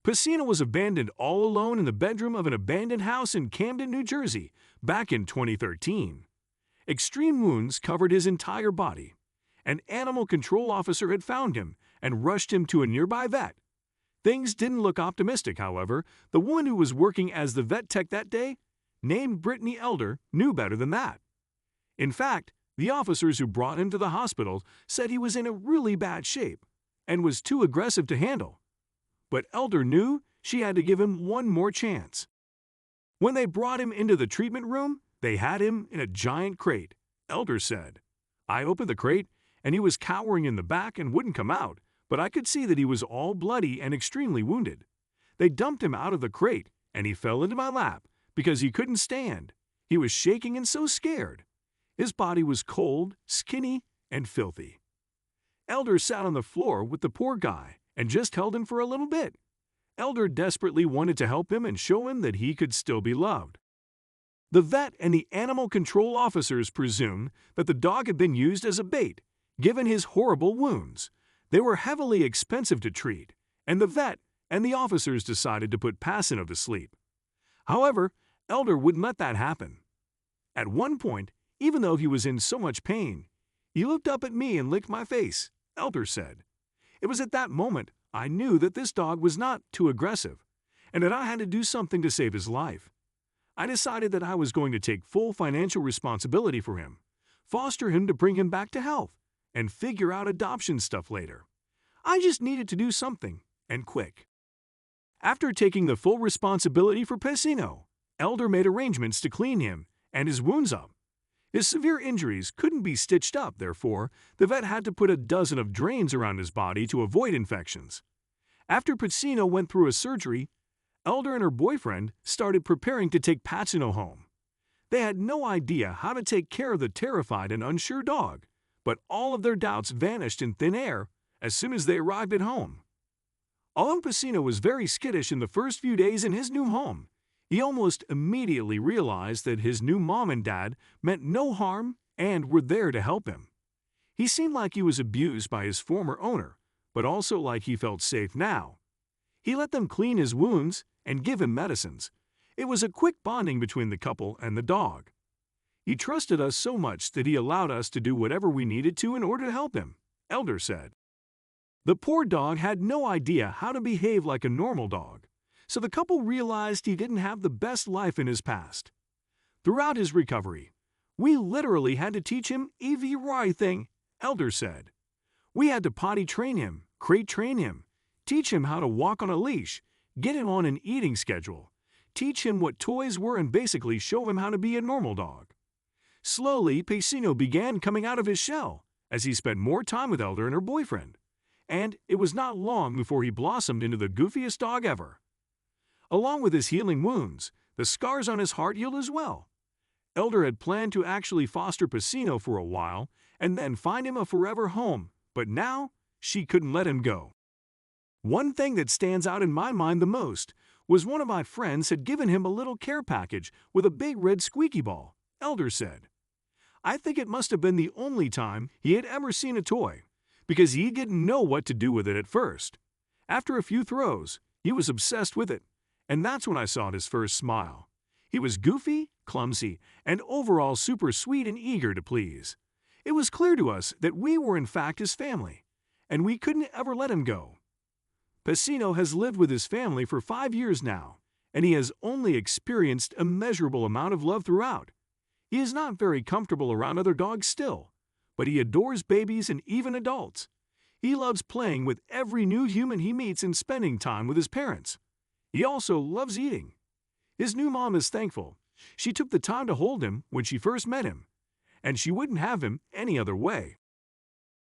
Pacino was abandoned all alone in the bedroom of an abandoned house in Camden, New Jersey, back in 2013. Extreme wounds covered his entire body. An animal control officer had found him and rushed him to a nearby vet. Things didn't look optimistic, however. The woman who was working as the vet tech that day, named Brittany Elder, knew better than that. In fact, the officers who brought him to the hospital said he was in a really bad shape and was too aggressive to handle. But Elder knew she had to give him one more chance. When they brought him into the treatment room, they had him in a giant crate, Elder said. I opened the crate, and he was cowering in the back and wouldn't come out, but I could see that he was all bloody and extremely wounded. They dumped him out of the crate, and he fell into my lap because he couldn't stand. He was shaking and so scared. His body was cold, skinny, and filthy. Elder sat on the floor with the poor guy and just held him for a little bit. Elder desperately wanted to help him and show him that he could still be loved. The vet and the animal control officers presumed that the dog had been used as a bait, given his horrible wounds. They were heavily expensive to treat, and the vet and the officers decided to put Pacino to sleep. However, Elder wouldn't let that happen. At one point, even though he was in so much pain, he looked up at me and licked my face, Elder said. It was at that moment I knew that this dog was not too aggressive, and that I had to do something to save his life. I decided that I was going to take full financial responsibility for him, foster him to bring him back to health, and figure out adoption stuff later. I just needed to do something, and quick. After taking the full responsibility for Pacino, Elder made arrangements to clean him and his wounds up. His severe injuries couldn't be stitched up, therefore, the vet had to put a dozen of drains around his body to avoid infections. After Pacino went through a surgery, Elder and her boyfriend started preparing to take Pacino home. They had no idea how to take care of the terrified and unsure dog, but all of their doubts vanished in thin air as soon as they arrived at home. Although Pacino was very skittish in the first few days in his new home, he almost immediately realized that his new mom and dad meant no harm and were there to help him. He seemed like he was abused by his former owner, but also like he felt safe now. He let them clean his wounds and give him medicines. It was a quick bonding between the couple and the dog. He trusted us so much that he allowed us to do whatever we needed to in order to help him, Elder said. The poor dog had no idea how to behave like a normal dog, so the couple realized he didn't have the best life in his past. Throughout his recovery, we literally had to teach him everything, Elder said. We had to potty train him, crate train him, teach him how to walk on a leash, get him on an eating schedule, teach him what toys were, and basically show him how to be a normal dog. Slowly, Pacino began coming out of his shell as he spent more time with Elder and her boyfriend, and it was not long before he blossomed into the goofiest dog ever. Along with his healing wounds, the scars on his heart healed as well. Elder had planned to actually foster Pacino for a while and then find him a forever home, but now she couldn't let him go. One thing that stands out in my mind the most was one of my friends had given him a little care package with a big red squeaky ball, Elder said. I think it must have been the only time he had ever seen a toy, because he didn't know what to do with it at first. After a few throws, he was obsessed with it, and that's when I saw his first smile. He was goofy, clumsy, and overall super sweet and eager to please. It was clear to us that we were in fact his family, and we couldn't ever let him go. Pacino has lived with his family for 5 years now, and he has only experienced a measurable amount of love throughout. He is not very comfortable around other dogs still, but he adores babies and even adults. He loves playing with every new human he meets and spending time with his parents. He also loves eating. His new mom is thankful. She took the time to hold him when she first met him, and she wouldn't have him any other way.